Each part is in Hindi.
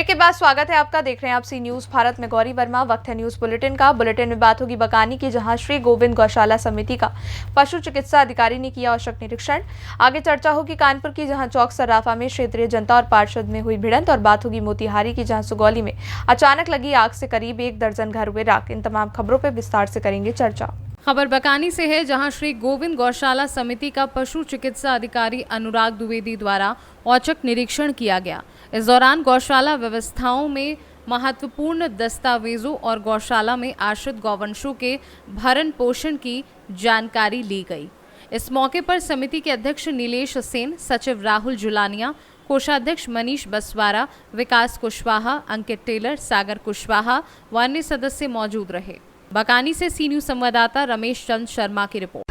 ब्रेक के बाद स्वागत है आपका। देख रहे हैं आप सी न्यूज भारत में गौरी वर्मा। वक्त है न्यूज बुलेटिन का। बुलेटिन में बात होगी बकानी की, जहां श्री गोविंद गौशाला समिति का पशु चिकित्सा अधिकारी ने किया औचक निरीक्षण। आगे चर्चा होगी कानपुर की, जहां चौक सर्राफा में क्षेत्रीय जनता और पार्षद में हुई भिड़ंत। और बात होगी मोतिहारी की, जहां सुगौली में अचानक लगी आग से करीब 1 दर्जन घर हुए राख। इन तमाम खबरों पर विस्तार से करेंगे चर्चा। खबर बकानी से है, जहां श्री गोविंद गौशाला समिति का पशु चिकित्सा अधिकारी अनुराग द्विवेदी द्वारा औचक निरीक्षण किया गया। इस दौरान गौशाला व्यवस्थाओं में महत्वपूर्ण दस्तावेजों और गौशाला में आश्रित गौवंशों के भरण पोषण की जानकारी ली गई। इस मौके पर समिति के अध्यक्ष नीलेश सेन, सचिव राहुल जुलानिया, कोषाध्यक्ष मनीष बसवारा, विकास कुशवाहा, अंकित टेलर, सागर कुशवाहा व अन्य सदस्य मौजूद रहे। बकानी से सी न्यूज संवाददाता रमेश चंद शर्मा की रिपोर्ट।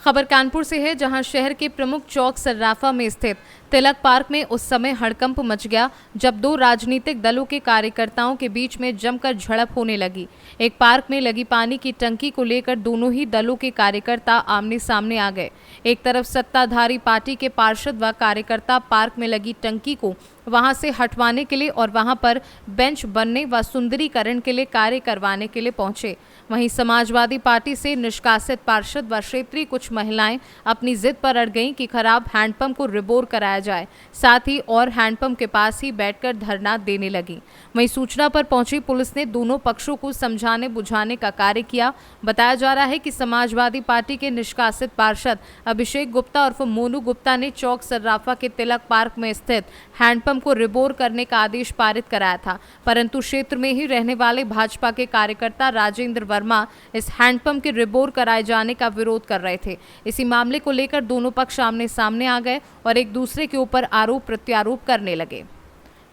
खबर कानपुर से है, जहां शहर के प्रमुख चौक सर्राफा में स्थित तिलक पार्क में उस समय हड़कंप मच गया जब 2 राजनीतिक दलों के कार्यकर्ताओं के बीच में जमकर झड़प होने लगी। एक पार्क में लगी पानी की टंकी को लेकर दोनों ही दलों के कार्यकर्ता आमने सामने आ गए। एक तरफ सत्ताधारी पार्टी के पार्षद व कार्यकर्ता पार्क में लगी टंकी को वहां से हटवाने के लिए और वहां पर बेंच बनने व सुंदरीकरण के लिए कार्य करवाने के लिए पहुंचे। वहीं समाजवादी पार्टी से निष्कासित पार्षद व क्षेत्रीय कुछ महिलाएं अपनी जिद पर अड़ गईं कि खराब हैंडपंप को रिबोर कराया जाए, साथ ही और हैंडपंप के पास ही बैठकर धरना देने लगी। वहीं सूचना पर पहुंची पुलिस ने दोनों पक्षों को समझाने बुझाने का कार्य किया। बताया जा रहा है कि समाजवादी पार्टी के निष्कासित पार्षद अभिषेक गुप्ता उर्फ मोनू गुप्ता ने चौक सर्राफा के तिलक पार्क में स्थित हैंडपंप को रिबोर करने का आदेश पारित कराया था, परंतु क्षेत्र में ही रहने वाले भाजपा के कार्यकर्ता राजेंद्र वर्मा इस हैंडपंप के रिबोर कराए जाने का विरोध कर रहे थे। इसी मामले को लेकर दोनों पक्ष आमने सामने आ गए और एक दूसरे के ऊपर आरोप प्रत्यारोप करने लगे।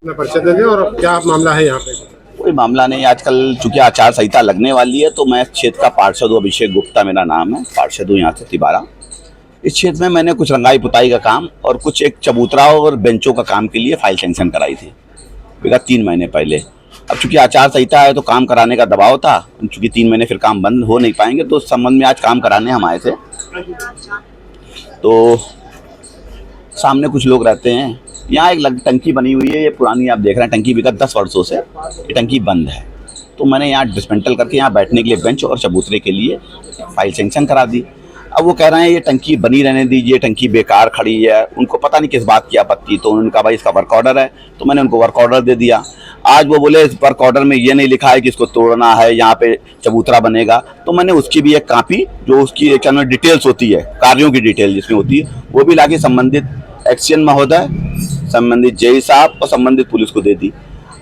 और क्या मामला है यहाँ पे? कोई मामला नहीं। आजकल चूंकि आचार संहिता लगने वाली है तो मैं क्षेत्र का पार्षद हूँ, अभिषेक गुप्ता मेरा नाम है, पार्षद हूँ यहाँ से तिबारा। इस क्षेत्र में मैंने कुछ रंगाई पुताई का काम और कुछ एक चबूतरा और बेंचों का काम के लिए फाइल सैंक्शन कराई थी विगत 3 महीने पहले। अब चूंकि आचार संहिता है तो काम कराने का दबाव था, चूंकि 3 महीने फिर काम बंद हो नहीं पाएंगे तो उस संबंध में आज काम कराने हम आए थे। तो सामने कुछ लोग रहते हैं। यहाँ एक टंकी बनी हुई है, ये पुरानी आप देख रहे हैं टंकी, विगत 10 वर्षों से ये टंकी बंद है। तो मैंने यहाँ डिसमेंटल करके यहाँ बैठने के लिए बेंच और चबूतरे के लिए फाइल सैंक्शन करा दी। अब वो कह रहे हैं ये टंकी बनी रहने दीजिए, टंकी बेकार खड़ी है। उनको पता नहीं किस बात की आपत्ति, तो उन्होंने कहा भाई इसका वर्क ऑर्डर है, तो मैंने उनको वर्क ऑर्डर दे दिया। आज वो बोले इस वर्क ऑर्डर में ये नहीं लिखा है कि इसको तोड़ना है, यहाँ पे चबूतरा बनेगा। तो मैंने उसकी भी एक कापी, जो उसकी एक डिटेल्स होती है, कार्यों की डिटेल जिसमें होती है, वो भी लाके संबंधित एक्सीएन महोदय, संबंधित जेई साहब और संबंधित पुलिस को दे दी।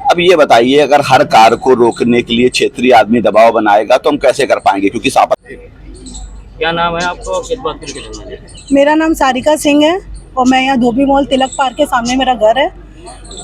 अब ये बताइए, अगर हर कार्य को रोकने के लिए क्षेत्रीय आदमी दबाव बनाएगा तो हम कैसे कर पाएंगे? क्योंकि क्या नाम है आपको? मेरा नाम सारिका सिंह है और मैं यहाँ धोबी मॉल तिलक पार्क के सामने मेरा घर है।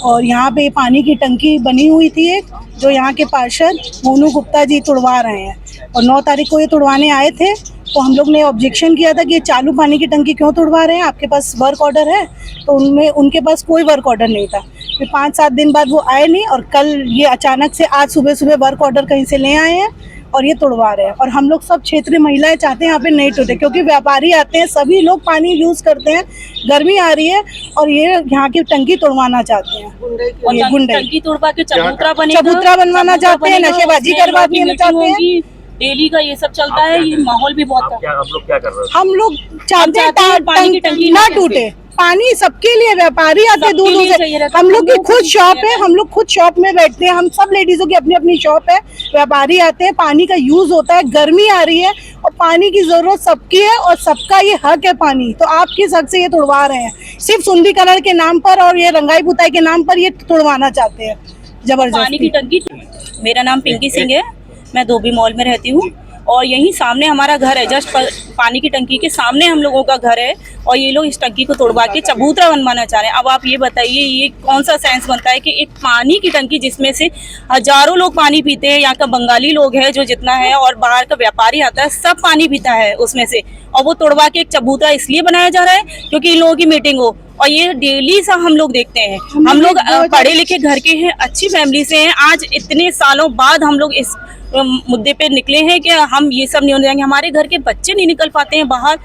और यहाँ पे पानी की टंकी बनी हुई थी एक, जो यहाँ के पार्षद मोनू गुप्ता जी तुड़वा रहे हैं और 9 तारीख को ये तुड़वाने आए थे। तो हम लोग ने ऑब्जेक्शन किया था कि ये चालू पानी की टंकी क्यों तुड़वा रहे हैं, आपके पास वर्क ऑर्डर है? तो उनमें उनके पास कोई वर्क ऑर्डर नहीं था। फिर 5-7 दिन बाद वो आए नहीं और कल ये अचानक से आज सुबह वर्क ऑर्डर कहीं से ले आए हैं और ये तुड़वा रहे हैं। और हम लोग सब क्षेत्रीय महिलाएं चाहते हैं यहाँ पे नहीं टूटे, क्योंकि व्यापारी आते हैं, सभी लोग पानी यूज करते हैं, गर्मी आ रही है और ये यहाँ की टंकी तोड़वाना चाहते हैं। ये गुंडे टंकी तोड़वा के चबूतरा बनवाना चाहते हैं, नशेबाजी करवा देना चाहते हैं। डेली का ये सब चलता है, ये माहौल भी बहुत। आप लोग क्या कर रहे हो? हम लोग चाहते हैं पानी की टंकी ना टूटे। पानी सबके लिए, व्यापारी आते दूर दूर से। हम लोग की खुद शॉप है, हम लोग खुद शॉप में बैठते हैं, हम सब लेडीजों की अपनी अपनी शॉप है। व्यापारी आते हैं, पानी का यूज होता है, गर्मी आ रही है और पानी की जरूरत सबकी है और सबका ये हक है पानी। तो आप किस हक से ये तुड़वा रहे हैं? सिर्फ सुंदरीकरण के नाम पर और ये रंगाई पुताई के नाम पर ये तुड़वाना चाहते हैं जबरदस्ती। पानी की टंकी। मेरा नाम पिंकी सिंह है, मैं धोबी मॉल में रहती हूँ और यहीं सामने हमारा घर है। जस्ट पानी की टंकी के सामने हम लोगों का घर है और ये लोग इस टंकी को तोड़वा के चबूतरा बनवाना चाह रहे हैं। अब आप ये बताइए, ये कौन सा सेंस बनता है कि एक पानी की टंकी जिसमें से हजारों लोग पानी पीते हैं, यहाँ का बंगाली लोग है जो जितना है और बाहर का व्यापारी आता है, सब पानी पीता है उसमें से, और वो तोड़वा के एक चबूतरा इसलिए बनाया जा रहा है क्योंकि इन लोगों की मीटिंग हो। और ये डेली सा हम लोग देखते हैं। हम लोग पढ़े लिखे घर के हैं, अच्छी फैमिली से हैं। आज इतने सालों बाद हम लोग इस मुद्दे पे निकले हैं कि हम ये सब नहीं होने देंगे। हमारे घर के बच्चे नहीं निकल पाते हैं बाहर।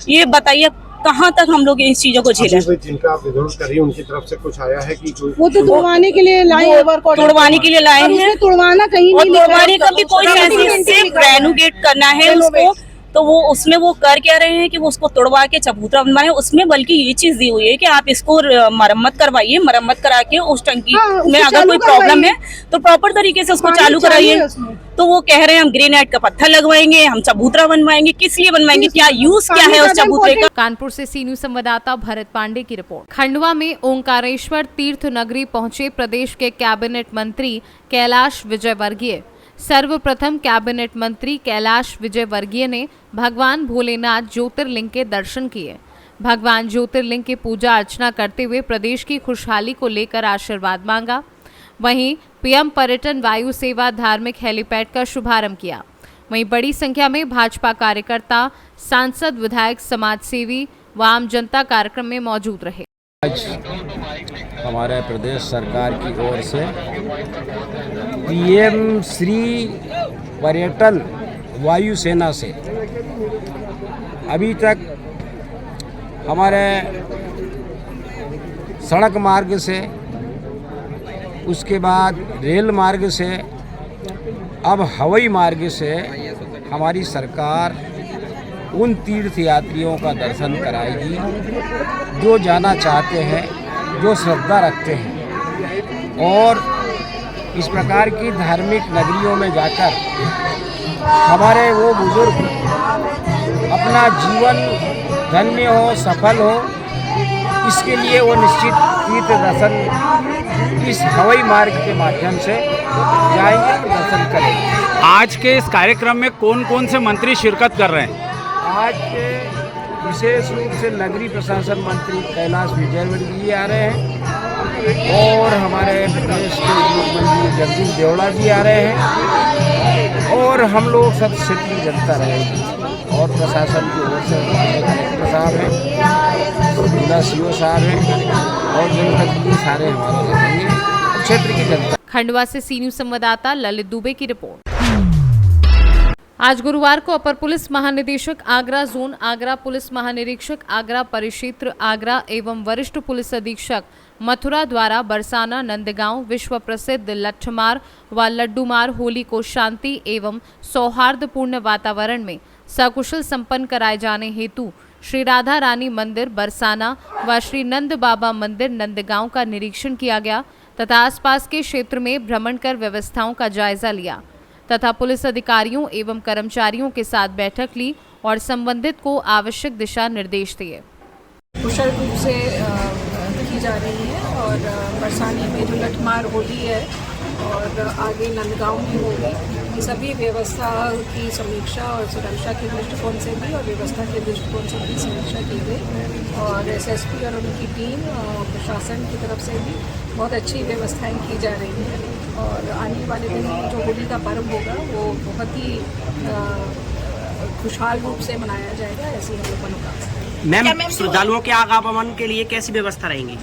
ये बताइए कहाँ तक हम लोग इस चीजों को झेलें। अभी जिनका आप विरोध कर रही है उनकी तरफ से कुछ आया है कि कोई वो तो तुड़वाने के लिए लाए हैं, वर्क ऑर्डर तोड़वाने के लिए लाए और हैं उसमें तुड़वाना कहीं और नहीं लिखा है। तोड़वाने का भी कोई सेंस नहीं, सिर्फ रेनोवेट करना है उसको। तो वो उसमें वो कर क्या रहे हैं कि वो उसको तोड़वा के चबूतरा बनवाए, उसमें बल्कि ये चीज दी हुई है कि आप इसको मरम्मत करवाइए, मरम्मत करा के उस टंकी उसको में अगर चालू कोई प्रॉब्लम करवाइए। है तो प्रॉपर तरीके से उसको पानी चालू चाहिए कराइए। उसमें। तो वो कह रहे हैं हम ग्रेनाइट का पत्थर लगवाएंगे, हम चबूतरा बनवाएंगे। किस लिए बनवाएंगे, क्या यूज क्या है उस चबूतरे का? कानपुर से सी न्यूज संवाददाता भरत पांडे की रिपोर्ट। खंडवा में ओंकारेश्वर तीर्थ नगरी पहुंचे प्रदेश के कैबिनेट मंत्री कैलाश विजयवर्गीय। सर्वप्रथम कैबिनेट मंत्री कैलाश विजयवर्गीय ने भगवान भोलेनाथ ज्योतिर्लिंग के दर्शन किए। भगवान ज्योतिर्लिंग की पूजा अर्चना करते हुए प्रदेश की खुशहाली को लेकर आशीर्वाद मांगा। वहीं पीएम पर्यटन वायु सेवा धार्मिक हेलीपैड का शुभारंभ किया। वहीं बड़ी संख्या में भाजपा कार्यकर्ता, सांसद, विधायक, समाजसेवी व आम जनता कार्यक्रम में मौजूद रहे। आज हमारे प्रदेश सरकार की ओर से पीएम श्री पर्यटन वायुसेना से अभी तक हमारे सड़क मार्ग से, उसके बाद रेल मार्ग से, अब हवाई मार्ग से हमारी सरकार उन तीर्थ यात्रियों का दर्शन कराएगी जो जाना चाहते हैं, जो श्रद्धा रखते हैं। और इस प्रकार की धार्मिक नगरियों में जाकर हमारे वो बुजुर्ग अपना जीवन धन्य हो, सफल हो, इसके लिए वो निश्चित तीर्थ दर्शन इस हवाई मार्ग के माध्यम से जाएंगे और दर्शन करेंगे। आज के इस कार्यक्रम में कौन कौन से मंत्री शिरकत कर रहे हैं? आज के विशेष रूप से नगरीय प्रशासन मंत्री कैलाश विजयवर्गीय जी आ रहे हैं और हमारे प्रदेश के मुख्यमंत्री जगदीश देवड़ा जी आ रहे हैं और हम लोग सब क्षेत्रीय जनता रहेगी। और प्रशासन की ओर से हमारे कलेक्टर साहब हैं, जिला सीओ साहब हैं और जनप्रतिनिधि सारे हमारे रहेंगे, क्षेत्र की जनता। खंडवा से सी न्यूज संवाददाता ललित दुबे की रिपोर्ट। आज गुरुवार को अपर पुलिस महानिदेशक आगरा जोन, आगरा पुलिस महानिरीक्षक आगरा परिक्षेत्र आगरा एवं वरिष्ठ पुलिस अधीक्षक मथुरा द्वारा बरसाना नंदगांव विश्व प्रसिद्ध लट्ठमार व लड्डूमार होली को शांति एवं सौहार्दपूर्ण वातावरण में सकुशल संपन्न कराए जाने हेतु श्री राधा रानी मंदिर बरसाना व श्री नंद बाबा मंदिर नंदगांव का निरीक्षण किया गया तथा आसपास के क्षेत्र में भ्रमण कर व्यवस्थाओं का जायजा लिया तथा पुलिस अधिकारियों एवं कर्मचारियों के साथ बैठक ली और संबंधित को आवश्यक दिशा निर्देश दिए। कुशल रूप से की जा रही है और बरसाने में जो लठमार होली है और आगे नंदगांव में होगी, सभी व्यवस्था की समीक्षा और सुरक्षा के दृष्टिकोण से भी और व्यवस्था के दृष्टिकोण से भी समीक्षा की गई और एसएसपी और उनकी टीम प्रशासन की तरफ से भी बहुत अच्छी व्यवस्थाएं की जा रही हैं और आने वाले दिन जो होली का पर्व होगा वो बहुत ही खुशहाल रूप से मनाया जाएगा, ऐसी हम लोग मनोकामना। मैम, श्रद्धालुओं के आगमन के लिए कैसी व्यवस्था रहेंगी?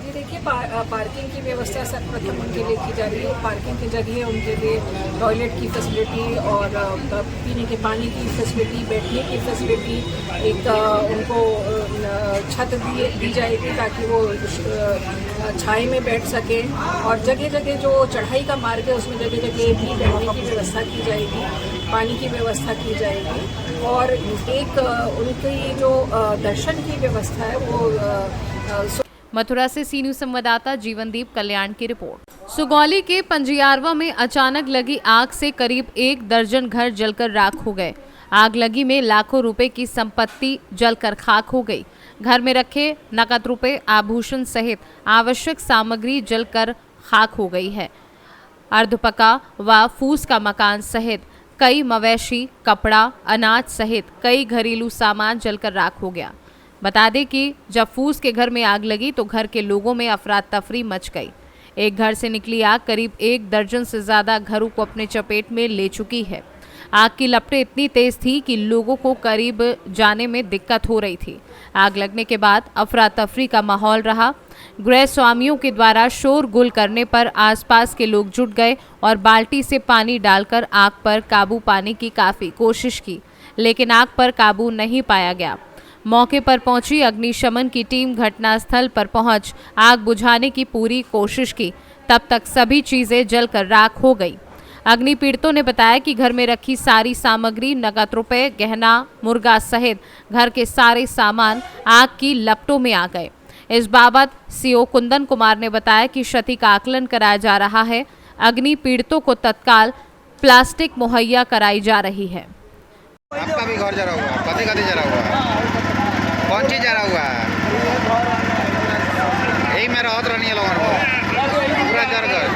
ये देखिए पार्किंग की व्यवस्था सर्वप्रथम उनके लिए की जा रही है। पार्किंग की जगह उनके लिए टॉयलेट की फैसिलिटी और पीने के पानी की फैसिलिटी, बैठने की फैसिलिटी, एक उनको छत दी जाएगी ताकि वो छाए में बैठ सकें और जगह जगह जो चढ़ाई का मार्ग है उसमें जगह जगह भी बैठने की व्यवस्था की जाएगी, पानी की व्यवस्था की जाएगी और एक उनकी जो दर्शन की व्यवस्था है वो। मथुरा से सी न्यूज संवाददाता जीवनदीप कल्याण की रिपोर्ट। सुगौली के पंजियारवा में अचानक लगी आग से करीब 1 दर्जन घर जलकर राख हो गए। आग लगी में लाखों रुपए की संपत्ति जलकर खाक हो गई। घर में रखे नकद रुपए, आभूषण सहित आवश्यक सामग्री जलकर खाक हो गई है। अर्धपका व फूस का मकान सहित कई मवेशी, कपड़ा, अनाज सहित कई घरेलू सामान जलकर राख हो गया। बता दें कि जब फूस के घर में आग लगी तो घर के लोगों में अफरा तफरी मच गई। एक घर से निकली आग करीब 1 दर्जन से ज्यादा घरों को अपने चपेट में ले चुकी है। आग की लपटें इतनी तेज थी कि लोगों को करीब जाने में दिक्कत हो रही थी। आग लगने के बाद अफरा तफरी का माहौल रहा। गृह स्वामियों के द्वारा शोरगुल करने पर आसपास के लोग जुट गए और बाल्टी से पानी डालकर आग पर काबू पाने की काफी कोशिश की, लेकिन आग पर काबू नहीं पाया गया। मौके पर पहुंची अग्निशमन की टीम घटनास्थल पर पहुंच आग बुझाने की पूरी कोशिश की। तब तक सभी चीजें जलकर राख हो गई। अग्नि पीड़ितों ने बताया कि घर में रखी सारी सामग्री, नकद रुपए, गहना, मुर्गा सहित घर के सारे सामान आग की लपटों में आ गए। इस बाबत सीओ कुंदन कुमार ने बताया कि क्षति का आकलन कराया जा रहा है। अग्नि पीड़ितों को तत्काल प्लास्टिक मुहैया कराई जा रही है। आपका भी घर जरा हुआ है? कथी जरा हुआ है? कौन चीज जरा हुआ है? यही में रहत रहनी है लोगों को पूरा जर गए।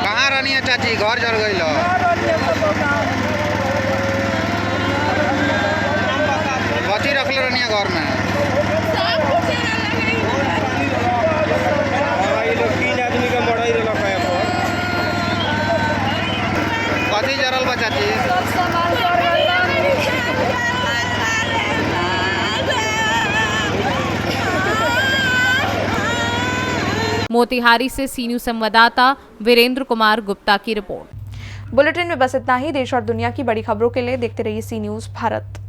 कहाँ रहनी है चाची? घर जर गई लो। कथी रख ले रहनी है घर में? कथी जरल बा चाची? मोतिहारी से सी न्यूज़ संवाददाता वीरेंद्र कुमार गुप्ता की रिपोर्ट। बुलेटिन में बस इतना ही। देश और दुनिया की बड़ी खबरों के लिए देखते रहिए सी न्यूज़ भारत।